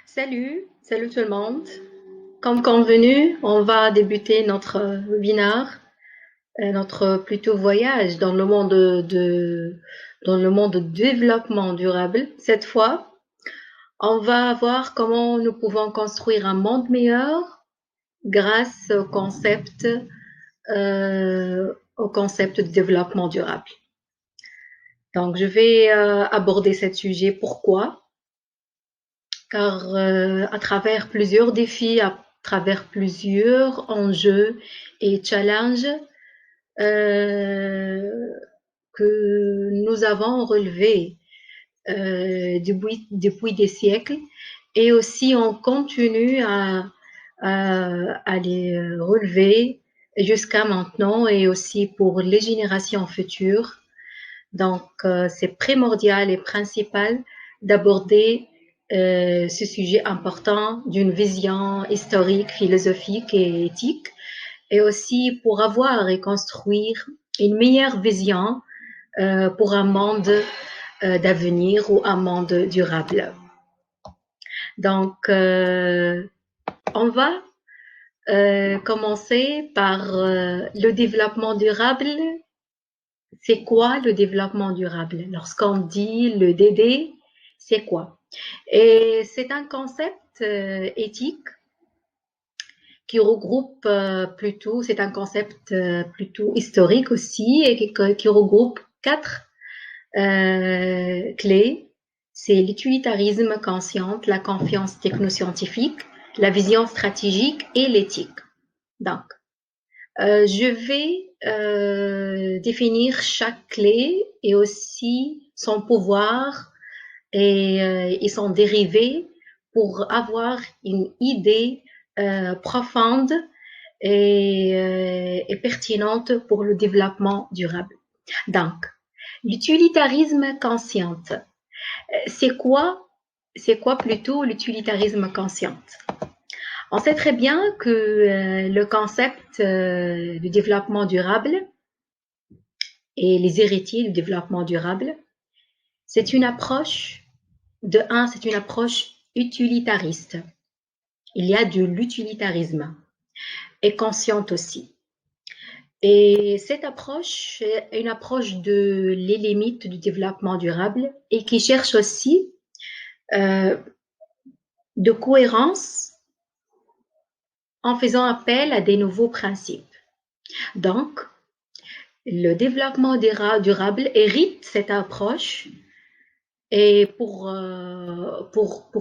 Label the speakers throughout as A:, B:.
A: Salut tout le monde. Comme convenu, on va débuter notre webinaire, notre plutôt voyage dans le monde dans le monde de développement durable. Cette fois, on va voir comment nous pouvons construire un monde meilleur grâce au concept de développement durable. Donc, je vais aborder ce sujet. Pourquoi? Car à travers plusieurs défis, à travers plusieurs enjeux et challenges euh, que nous avons relevés depuis des siècles, et aussi on continue à les relever jusqu'à maintenant et aussi pour les générations futures. Donc, c'est primordial et principal d'aborder ce sujet important d'une vision historique, philosophique et éthique, et aussi pour avoir et construire une meilleure vision pour un monde d'avenir ou un monde durable. Donc, on va commencer par le développement durable. C'est quoi le développement durable? Lorsqu'on dit le DD, c'est quoi? Et c'est un concept éthique qui regroupe plutôt, c'est un concept plutôt historique aussi et qui regroupe quatre clés. C'est l'utilitarisme conscient, la confiance technoscientifique, la vision stratégique et l'éthique. Donc, je vais définir chaque clé et aussi son pouvoir et son dérivé pour avoir une idée profonde et pertinente pour le développement durable. Donc, l'utilitarisme conscient. C'est quoi plutôt l'utilitarisme conscient? On sait très bien que le concept du développement durable et les héritiers du développement durable, c'est une approche, c'est une approche utilitariste. Il y a de l'utilitarisme et consciente aussi. Et cette approche est une approche de les limites du développement durable et qui cherche aussi euh, de cohérence en faisant appel à des nouveaux principes. Donc, le développement durable hérite cette approche et pour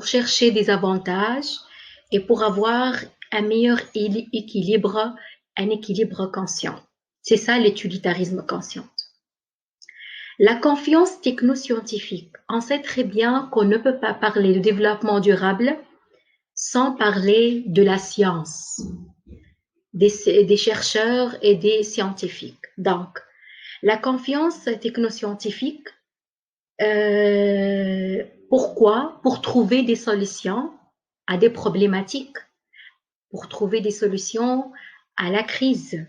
A: chercher des avantages et pour avoir un meilleur équilibre, un équilibre conscient. C'est ça l'utilitarisme conscient. La confiance technoscientifique. On sait très bien qu'on ne peut pas parler de développement durable sans parler de la science, des chercheurs et des scientifiques. Donc, la confiance technoscientifique, pourquoi? Pour trouver des solutions à des problématiques, pour trouver des solutions à la crise,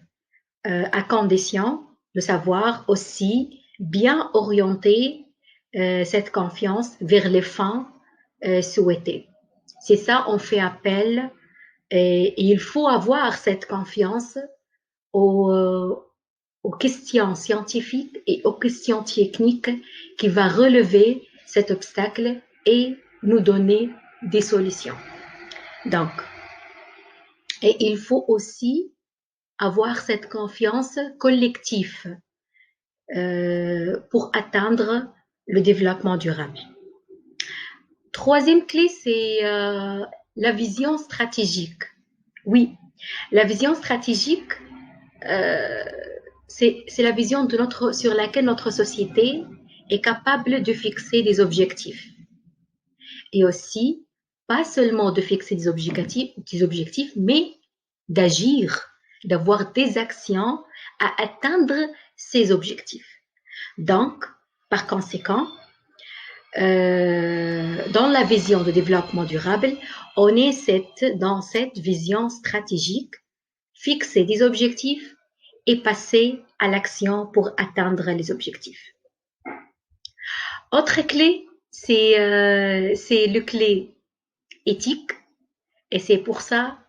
A: à condition de savoir aussi bien orienter cette confiance vers les fins souhaitées. C'est ça, on fait appel et il faut avoir cette confiance aux, aux questions scientifiques et aux questions techniques qui va relever cet obstacle et nous donner des solutions. Donc, et il faut aussi avoir cette confiance collective pour atteindre le développement durable. Troisième clé, c'est la vision stratégique. Oui, la vision stratégique, euh, c'est la vision sur laquelle notre société est capable de fixer des objectifs. Et aussi, pas seulement de fixer des objectifs mais d'agir, d'avoir des actions à atteindre ces objectifs. Donc, par conséquent, dans la vision de développement durable, on est dans cette vision stratégique, fixer des objectifs et passer à l'action pour atteindre les objectifs. Autre clé, c'est le clé éthique, et c'est pour ça,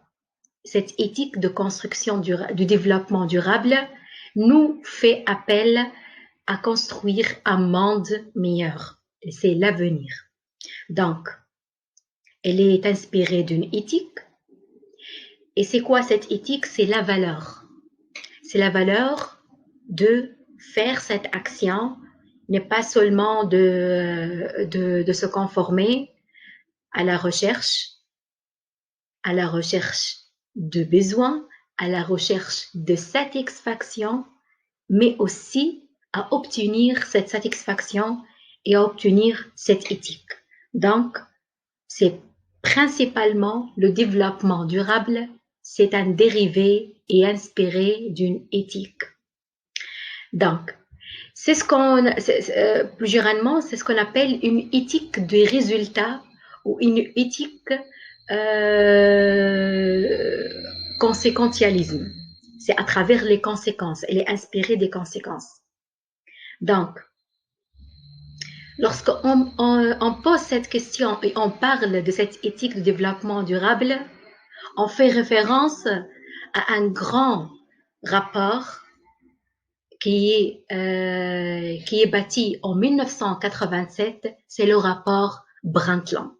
A: cette éthique de construction du développement durable nous fait appel à construire un monde meilleur. Et c'est l'avenir. Donc, elle est inspirée d'une éthique. Et c'est quoi cette éthique? C'est la valeur. C'est la valeur de faire cette action, n'est pas seulement de se conformer à la recherche de besoins, à la recherche de satisfaction, mais aussi à obtenir cette satisfaction et à obtenir cette éthique. Donc, c'est principalement le développement durable, c'est un dérivé et inspiré d'une éthique. Donc, c'est ce qu'on, plus généralement, c'est ce qu'on appelle une éthique des résultats ou une éthique conséquentialisme. C'est à travers les conséquences. Elle est inspirée des conséquences. Donc, lorsqu'on pose cette question et on parle de cette éthique de développement durable, on fait référence à un grand rapport qui est bâti en 1987, c'est le rapport Brundtland.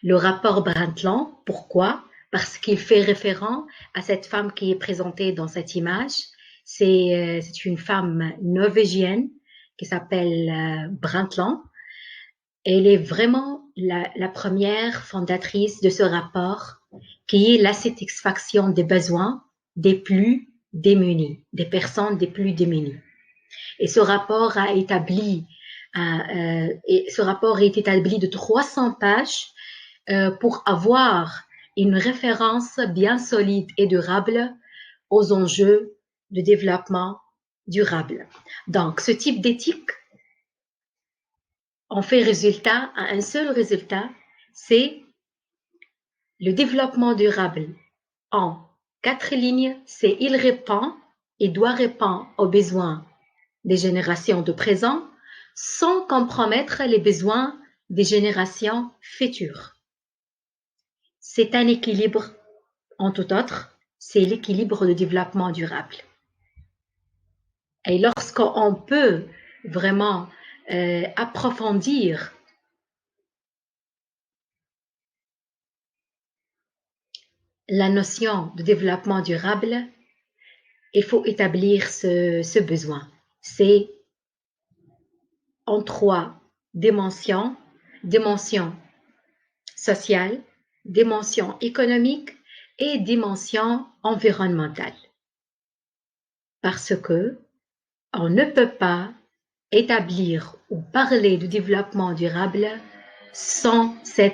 A: Le rapport Brundtland, pourquoi? Parce qu'il fait référence à cette femme qui est présentée dans cette image. C'est une femme norvégienne qui s'appelle Brundtland. Elle est vraiment la première fondatrice de ce rapport qui est la satisfaction des besoins des plus démunis, des personnes des plus démunies. Et ce rapport est établi de 300 pages pour avoir une référence bien solide et durable aux enjeux de développement durable. Donc, ce type d'éthique, on fait résultat à un seul résultat, c'est le développement durable. En 4 lignes, c'est il répond et doit répondre aux besoins des générations de présent sans compromettre les besoins des générations futures. C'est un équilibre, en tout autre, c'est l'équilibre de développement durable. Et lorsqu'on peut vraiment approfondir la notion de développement durable, il faut établir ce besoin. C'est en 3 dimensions, dimension sociale, dimension économique et dimension environnementale. Parce que on ne peut pas établir ou parler du développement durable sans ces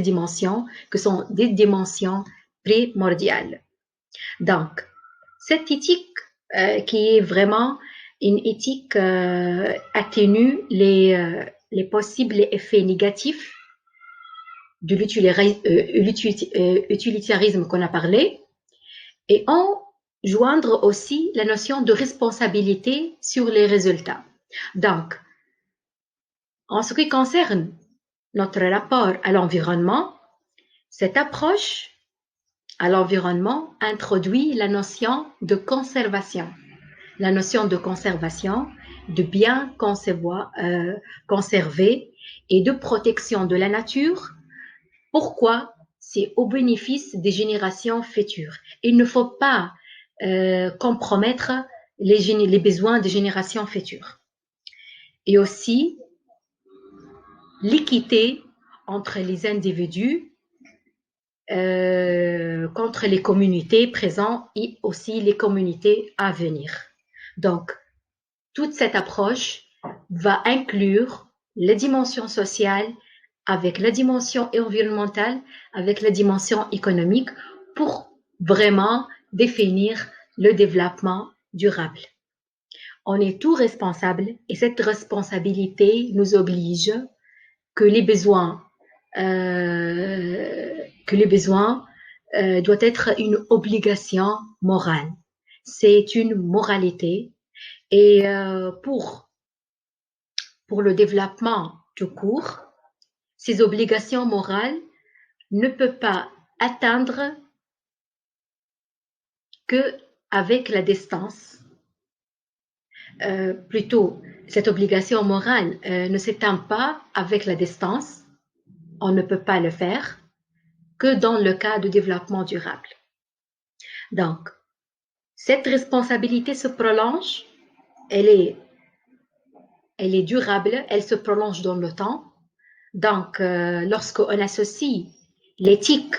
A: dimensions que sont des dimensions primordiales. Donc, cette éthique qui est vraiment une éthique atténue les possibles effets négatifs de l'utilitarisme qu'on a parlé et en joindre aussi la notion de responsabilité sur les résultats. Donc, en ce qui concerne notre rapport à l'environnement, cette approche à l'environnement introduit la notion de conservation. La notion de conservation, de bien conserver et de protection de la nature. Pourquoi? C'est au bénéfice des générations futures. Il ne faut pas compromettre les besoins des générations futures. Et aussi, l'équité entre les individus, contre les communautés présentes et aussi les communautés à venir. Donc, toute cette approche va inclure la dimension sociale avec la dimension environnementale, avec la dimension économique pour vraiment définir le développement durable. On est tous responsables et cette responsabilité nous oblige que les besoins doit être une obligation morale. C'est une moralité et pour le développement tout court, ces obligations morales ne peuvent pas atteindre que avec la distance. Plutôt, cette obligation morale ne s'éteint pas avec la distance. On ne peut pas le faire que dans le cas de développement durable. Donc, cette responsabilité se prolonge, elle est durable, elle se prolonge dans le temps. Donc, lorsqu'on associe l'éthique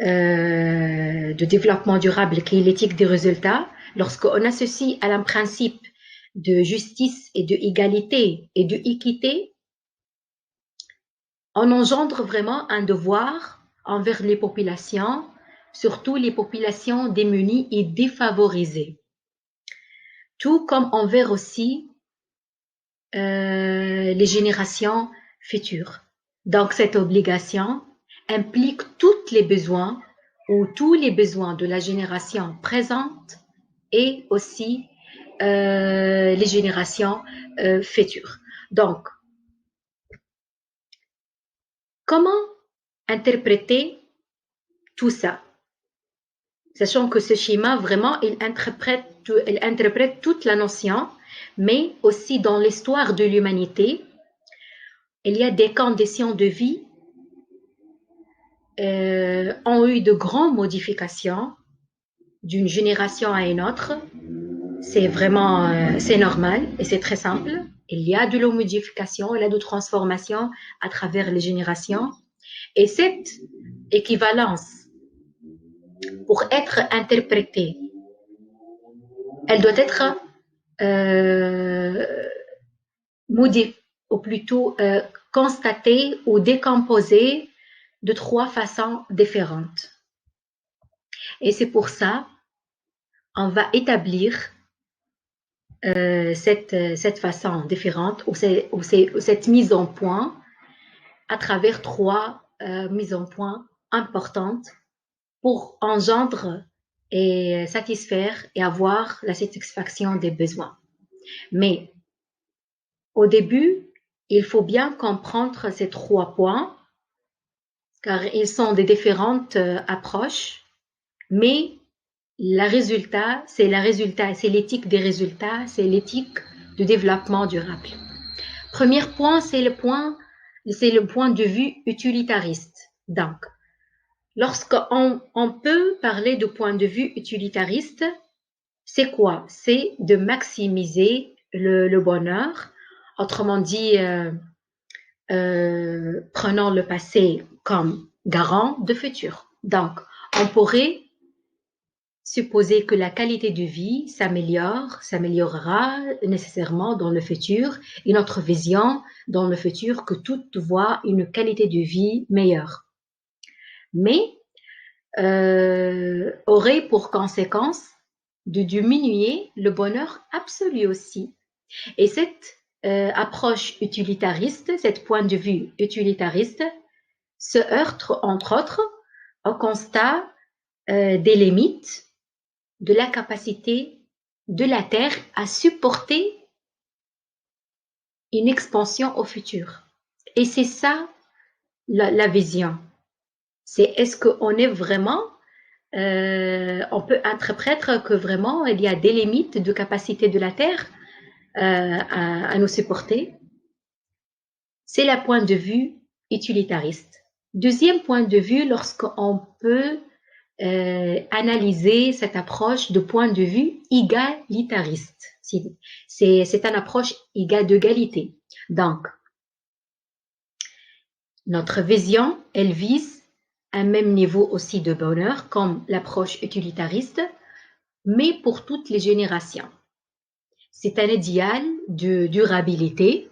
A: de développement durable, qui est l'éthique des résultats, lorsqu'on associe à un principe de justice et de égalité et de équité, on engendre vraiment un devoir envers les populations, surtout les populations démunies et défavorisées, tout comme envers aussi les générations futures. Donc cette obligation implique tous les besoins ou tous les besoins de la génération présente et aussi les générations futures. Donc, comment interpréter tout ça? Sachant que ce schéma, vraiment, il interprète toute la notion, mais aussi dans l'histoire de l'humanité, il y a des conditions de vie ont eu de grandes modifications d'une génération à une autre. C'est vraiment, c'est normal et c'est très simple. Il y a de la modification, il y a de transformation à travers les générations. Et cette équivalence, pour être interprétée, elle doit être modifiée, ou plutôt constatée ou décomposée de 3 façons différentes. Et c'est pour ça on va établir cette façon différente ou cette mise en point à travers 3 mises en point importantes pour engendre et satisfaire et avoir la satisfaction des besoins. Mais au début, il faut bien comprendre ces 3 points car ils sont des différentes approches, mais c'est l'éthique des résultats, c'est l'éthique du développement durable. Premier point, c'est le point de vue utilitariste. Donc, lorsqu'on peut parler de point de vue utilitariste, c'est quoi? C'est de maximiser le bonheur. Autrement dit, prenons le passé comme garant de futur. Donc, on pourrait supposer que la qualité de vie s'améliorera nécessairement dans le futur et notre vision dans le futur que tout voit une qualité de vie meilleure. Mais aurait pour conséquence de diminuer le bonheur absolu aussi. Et cette approche utilitariste, cet point de vue utilitariste, se heurte entre autres au constat des limites de la capacité de la Terre à supporter une expansion au futur. Et c'est ça la vision. C'est est-ce qu'on est vraiment, on peut interpréter que vraiment il y a des limites de capacité de la Terre à nous supporter. C'est le point de vue utilitariste. Deuxième point de vue, lorsqu'on peut analyser cette approche de point de vue égalitariste. C'est une approche d'égalité. Donc, notre vision, elle vise un même niveau aussi de bonheur comme l'approche utilitariste, mais pour toutes les générations. C'est un idéal de durabilité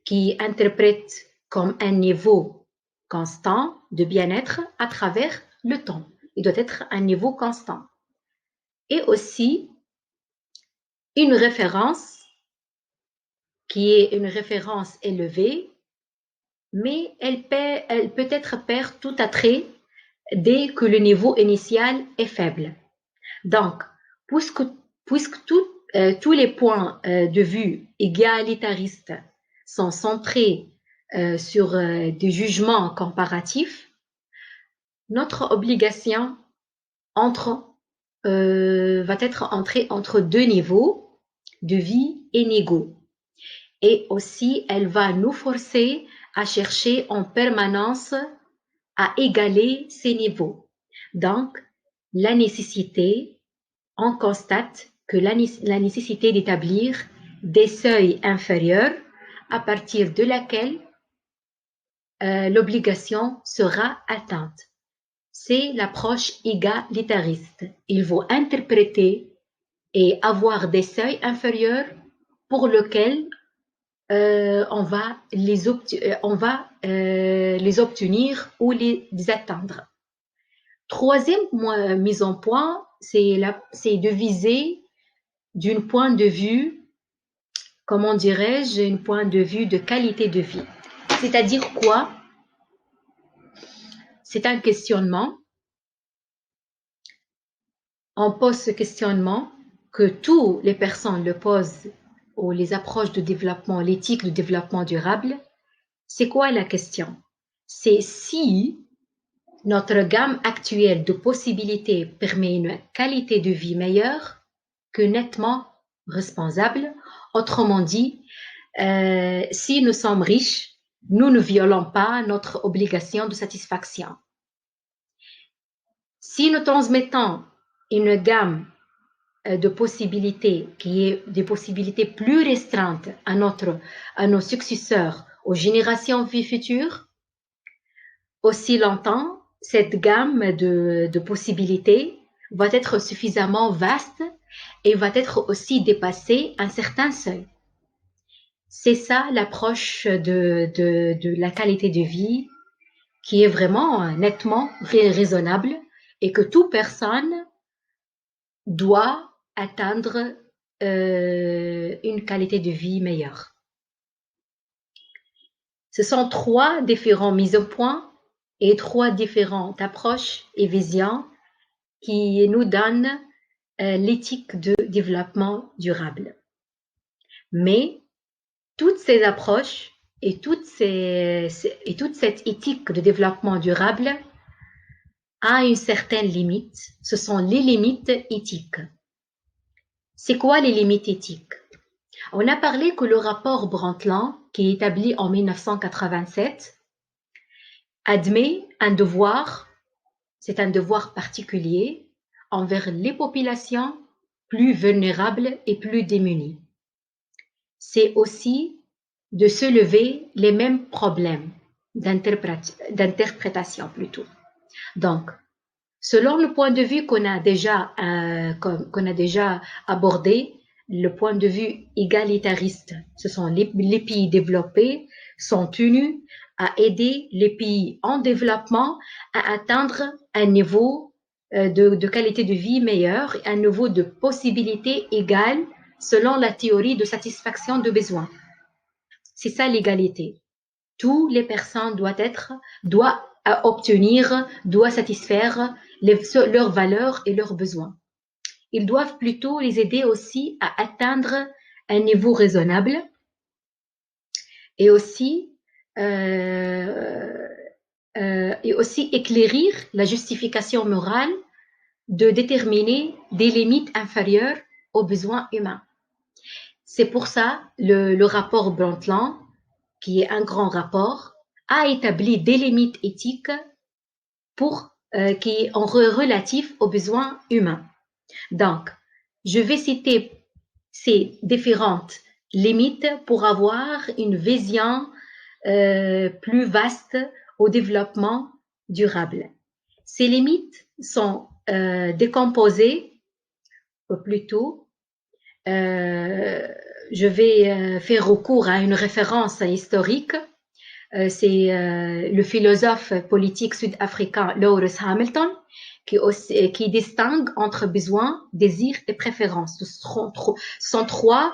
A: qui interprète comme un niveau constant de bien-être à travers le temps. Il doit être un niveau constant. Et aussi une référence qui est une référence élevée, mais elle peut être perdre tout attrait dès que le niveau initial est faible. Donc, puisque tous les points de vue égalitaristes sont centrés sur des jugements comparatifs, notre obligation va être entrée entre deux niveaux de vie inégaux. Et aussi, elle va nous forcer à chercher en permanence à égaler ces niveaux. Donc, la nécessité, on constate que la nécessité d'établir des seuils inférieurs à partir de laquelle l'obligation sera atteinte. C'est l'approche égalitariste. Il faut interpréter et avoir des seuils inférieurs pour lesquels on va les obtenir ou les atteindre. Troisième mise en point, c'est de viser d'un point de vue, comment dirais-je, un point de vue de qualité de vie. C'est-à-dire quoi? C'est un questionnement. On pose ce questionnement que toutes les personnes le posent ou les approches de développement, l'éthique de développement durable. C'est quoi la question? C'est si notre gamme actuelle de possibilités permet une qualité de vie meilleure que nettement responsable. Autrement dit, si nous sommes riches, nous ne violons pas notre obligation de satisfaction. Si nous transmettons une gamme de possibilités qui est des possibilités plus restreintes à nos successeurs, aux générations futures, aussi longtemps, cette gamme de possibilités va être suffisamment vaste et va être aussi dépasser un certain seuil. C'est ça l'approche de la qualité de vie qui est vraiment nettement raisonnable et que toute personne doit atteindre une qualité de vie meilleure. Ce sont trois différents mises au point et trois différentes approches et visions qui nous donnent l'éthique de développement durable. Mais toutes ces approches et toute cette éthique de développement durable a une certaine limite. Ce sont les limites éthiques. C'est quoi les limites éthiques? On a parlé que le rapport Brundtland, qui est établi en 1987, admet un devoir, c'est un devoir particulier, envers les populations plus vulnérables et plus démunies. C'est aussi de se lever les mêmes problèmes d'interprétation plutôt. Donc, selon le point de vue qu'on a déjà abordé, le point de vue égalitariste, ce sont les pays développés sont tenus à aider les pays en développement à atteindre un niveau de qualité de vie meilleur, un niveau de possibilité égale selon la théorie de satisfaction de besoins. C'est ça l'égalité. Toutes les personnes doivent obtenir, doivent satisfaire leurs valeurs et leurs besoins. Ils doivent plutôt les aider aussi à atteindre un niveau raisonnable et aussi éclairir la justification morale de déterminer des limites inférieures aux besoins humains. C'est pour ça le rapport Brundtland, qui est un grand rapport, a établi des limites éthiques qui sont relatives aux besoins humains. Donc, je vais citer ces différentes limites pour avoir une vision plus vaste au développement durable. Ces limites sont décomposées, ou plutôt, je vais faire recours à une référence historique. C'est le philosophe politique sud-africain Lawrence Hamilton qui distingue entre besoin, désir et préférence. Ce sont trois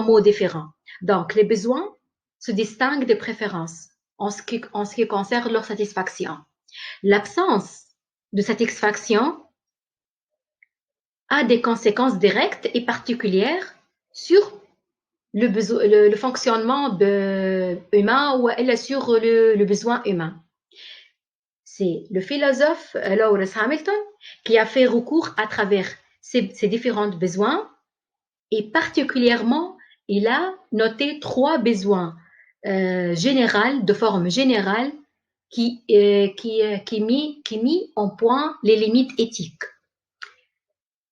A: mots différents. Donc, les besoins se distinguent des préférences en ce qui concerne leur satisfaction. L'absence de satisfaction a des conséquences directes et particulières sur le fonctionnement humain ou elle assure le besoin humain. C'est le philosophe Lawrence Hamilton qui a fait recours à travers ces différents besoins et particulièrement, il a noté 3 besoins généraux, de forme générale, qui mis en point les limites éthiques.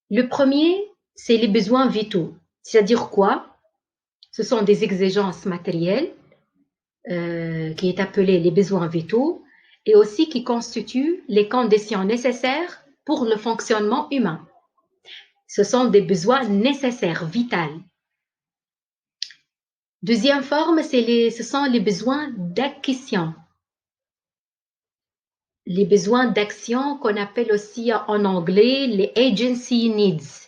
A: Le premier, c'est les besoins vitaux. C'est-à-dire quoi? Ce sont des exigences matérielles qui est appelé les besoins vitaux et aussi qui constituent les conditions nécessaires pour le fonctionnement humain. Ce sont des besoins nécessaires, vitaux. Deuxième forme, ce sont les besoins d'acquisition. Les besoins d'action qu'on appelle aussi en anglais les agency needs.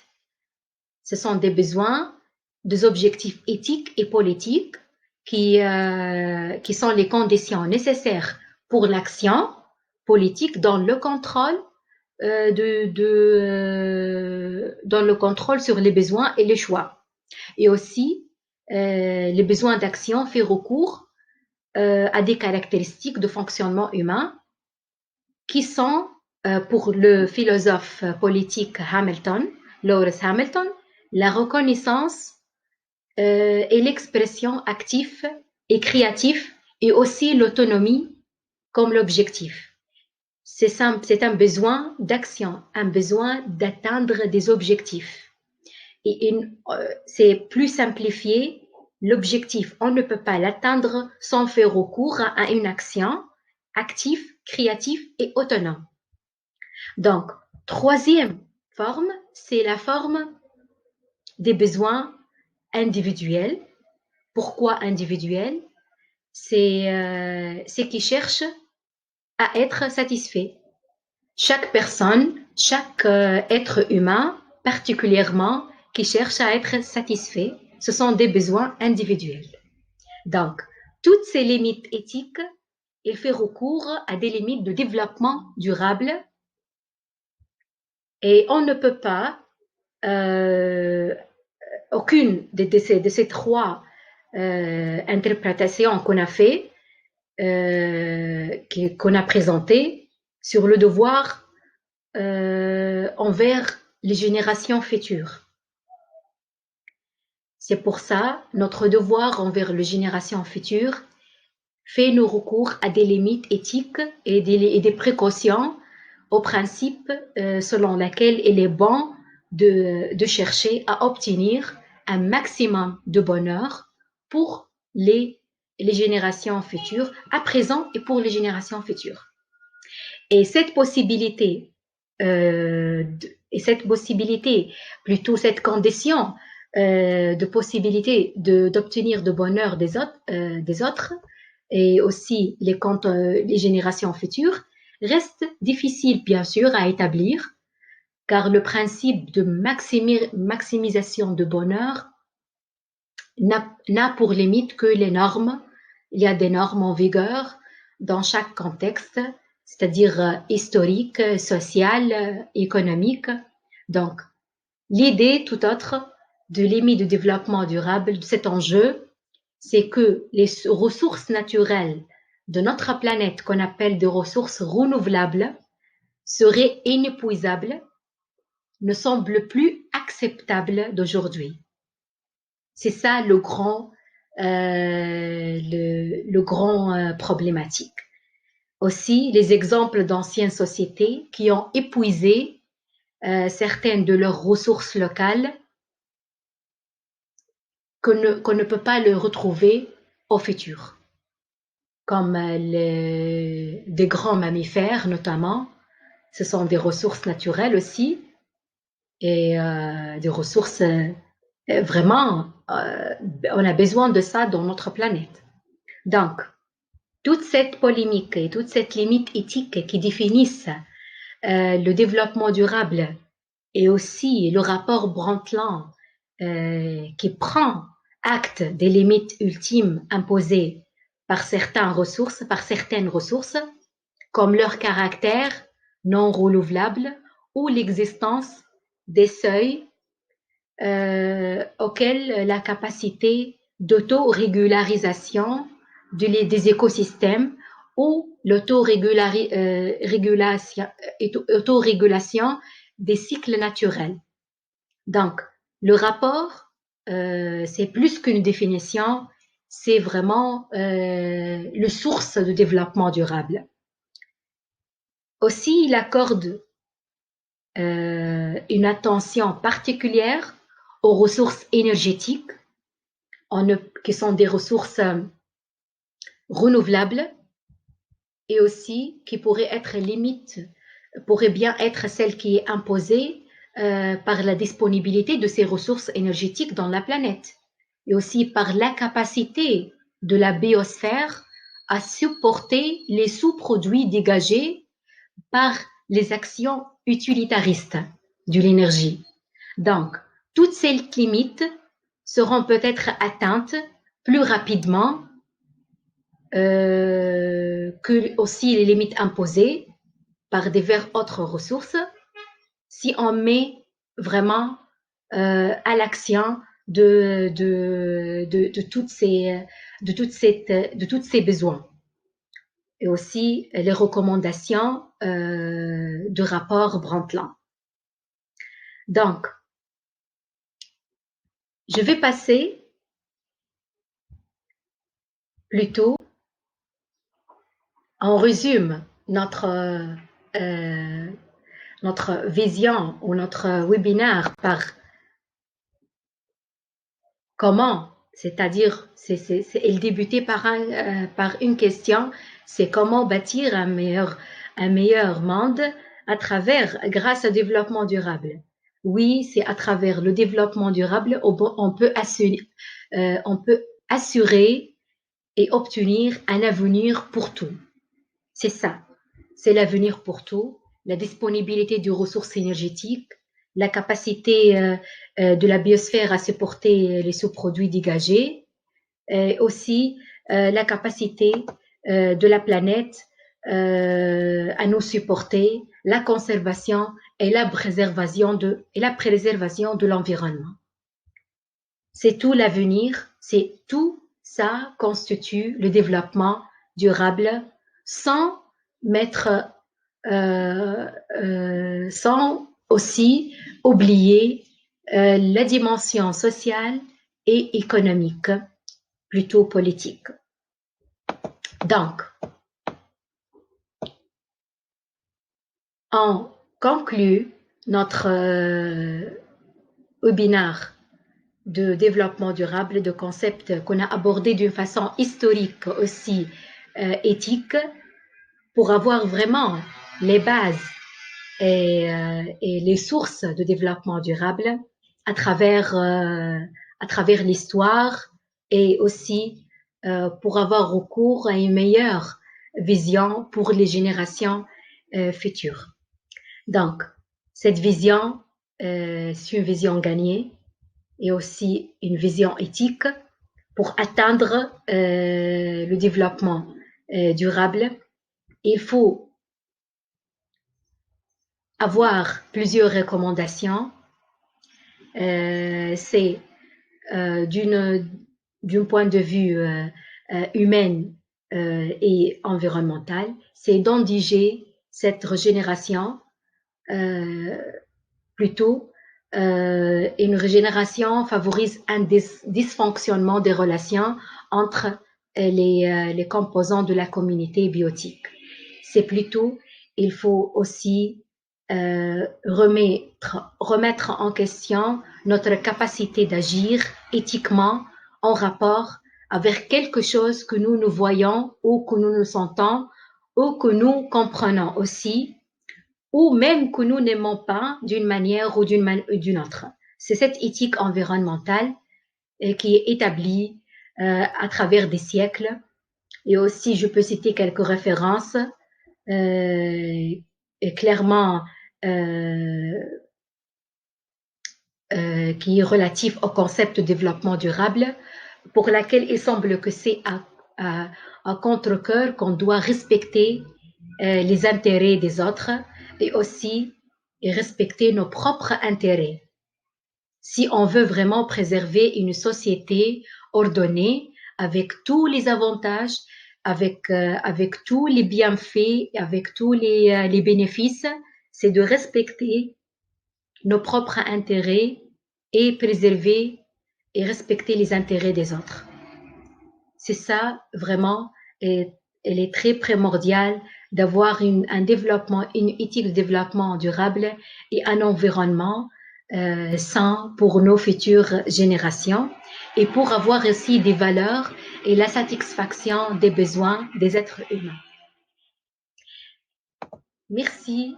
A: Ce sont des besoins, des objectifs éthiques et politiques qui sont les conditions nécessaires pour l'action politique dans le contrôle dans le contrôle sur les besoins et les choix. Et aussi, les besoins d'action fait recours à des caractéristiques de fonctionnement humain qui sont, pour le philosophe politique Hamilton, Lawrence Hamilton, la reconnaissance et l'expression active et créative et aussi l'autonomie comme l'objectif. C'est un besoin d'action, un besoin d'atteindre des objectifs. Et c'est plus simplifié, l'objectif, on ne peut pas l'atteindre sans faire recours à une action active, créative et autonome. Donc, troisième forme, c'est la forme des besoins individuels. Pourquoi individuels? C'est qui cherche à être satisfait. Chaque personne, chaque être humain, particulièrement, qui cherche à être satisfait, ce sont des besoins individuels. Donc, toutes ces limites éthiques, il fait recours à des limites de développement durable et on ne peut pas, aucune de ces 3 interprétations qu'on a fait, qu'on a présentées sur le devoir envers les générations futures. C'est pour ça, notre devoir envers les générations futures fait nos recours à des limites éthiques et des précautions au principe selon lequel il est bon de chercher à obtenir un maximum de bonheur pour les générations futures, à présent et pour les générations futures. Et cette possibilité, plutôt cette condition de possibilité d'obtenir de bonheur des autres et aussi les générations futures, reste difficile bien sûr à établir, car le principe de maximisation de bonheur n'a pour limite que les normes. Il y a des normes en vigueur dans chaque contexte, c'est-à-dire historique, social, économique. Donc, l'idée tout autre de limite de développement durable de cet enjeu, c'est que les ressources naturelles de notre planète, qu'on appelle des ressources renouvelables, seraient inépuisables, ne semblent plus acceptables d'aujourd'hui. C'est ça le grand problématique. Aussi, les exemples d'anciennes sociétés qui ont épuisé certaines de leurs ressources locales qu'on ne peut pas le retrouver au futur, comme des grands mammifères notamment. Ce sont des ressources naturelles aussi et des ressources vraiment, on a besoin de ça dans notre planète. Donc, toute cette polémique et toute cette limite éthique qui définissent le développement durable et aussi le rapport Brundtland qui prend acte des limites ultimes imposées par certaines ressources, comme leur caractère non renouvelable ou l'existence des seuils auxquels la capacité d'autorégularisation des écosystèmes ou l'autorégulation des cycles naturels. Donc, le rapport, c'est plus qu'une définition, c'est vraiment le source de développement durable. Aussi, il accorde une attention particulière aux ressources énergétiques, qui sont des ressources renouvelables et aussi qui pourraient être pourrait bien être celle qui est imposée par la disponibilité de ces ressources énergétiques dans la planète et aussi par l'incapacité de la biosphère à supporter les sous-produits dégagés par les actions utilitaristes de l'énergie. Donc, toutes ces limites seront peut-être atteintes plus rapidement que aussi les limites imposées par diverses autres ressources si on met vraiment à l'action de toutes ces besoins et aussi les recommandations de rapport Brundtland. Donc, je vais passer plutôt en résume notre vision ou notre webinaire par comment, c'est-à-dire, il débutait par une question, c'est comment bâtir un meilleur monde grâce au développement durable. Oui, c'est à travers le développement durable on peut assurer et obtenir un avenir pour tout. C'est ça, c'est l'avenir pour tout, la disponibilité de ressources énergétiques, la capacité de la biosphère à supporter les sous-produits dégagés, et aussi la capacité de la planète à nous supporter, la conservation et la préservation de l'environnement. C'est tout l'avenir, c'est tout ça constitue le développement durable sans aussi oublier la dimension sociale et économique, plutôt politique. Donc, on conclut notre webinaire de développement durable, de concepts qu'on a abordés d'une façon historique aussi éthique, pour avoir vraiment les bases et les sources de développement durable à travers l'histoire et aussi pour avoir recours à une meilleure vision pour les générations futures. Donc, cette vision, c'est une vision gagnée et aussi une vision éthique pour atteindre le développement durable. Il faut avoir plusieurs recommandations. C'est d'un point de vue humain et environnemental, c'est d'endiger cette régénération plutôt. Une régénération favorise un dysfonctionnement des relations entre les composants de la communauté biotique. C'est plutôt, il faut aussi remettre en question notre capacité d'agir éthiquement en rapport avec quelque chose que nous voyons ou que nous sentons ou que nous comprenons aussi ou même que nous n'aimons pas d'une manière ou d'une autre. C'est cette éthique environnementale qui est établie à travers des siècles. Et aussi, je peux citer quelques références clairement qui est relatif au concept de développement durable, pour laquelle il semble que c'est à contre-cœur qu'on doit respecter les intérêts des autres et aussi respecter nos propres intérêts. si on veut vraiment préserver une société ordonnée avec tous les avantages, avec tous les bienfaits, avec tous les bénéfices, c'est de respecter nos propres intérêts et préserver et respecter les intérêts des autres. C'est ça vraiment, et elle est très primordiale d'avoir un développement, une éthique de développement durable et un environnement sain pour nos futures générations et pour avoir aussi des valeurs et la satisfaction des besoins des êtres humains. Merci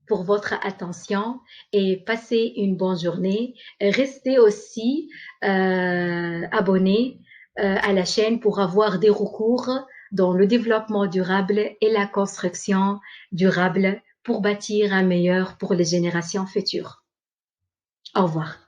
A: pour votre attention et passez une bonne journée. Restez aussi abonnés à la chaîne pour avoir des recours dans le développement durable et la construction durable pour bâtir un meilleur pour les générations futures. Au revoir.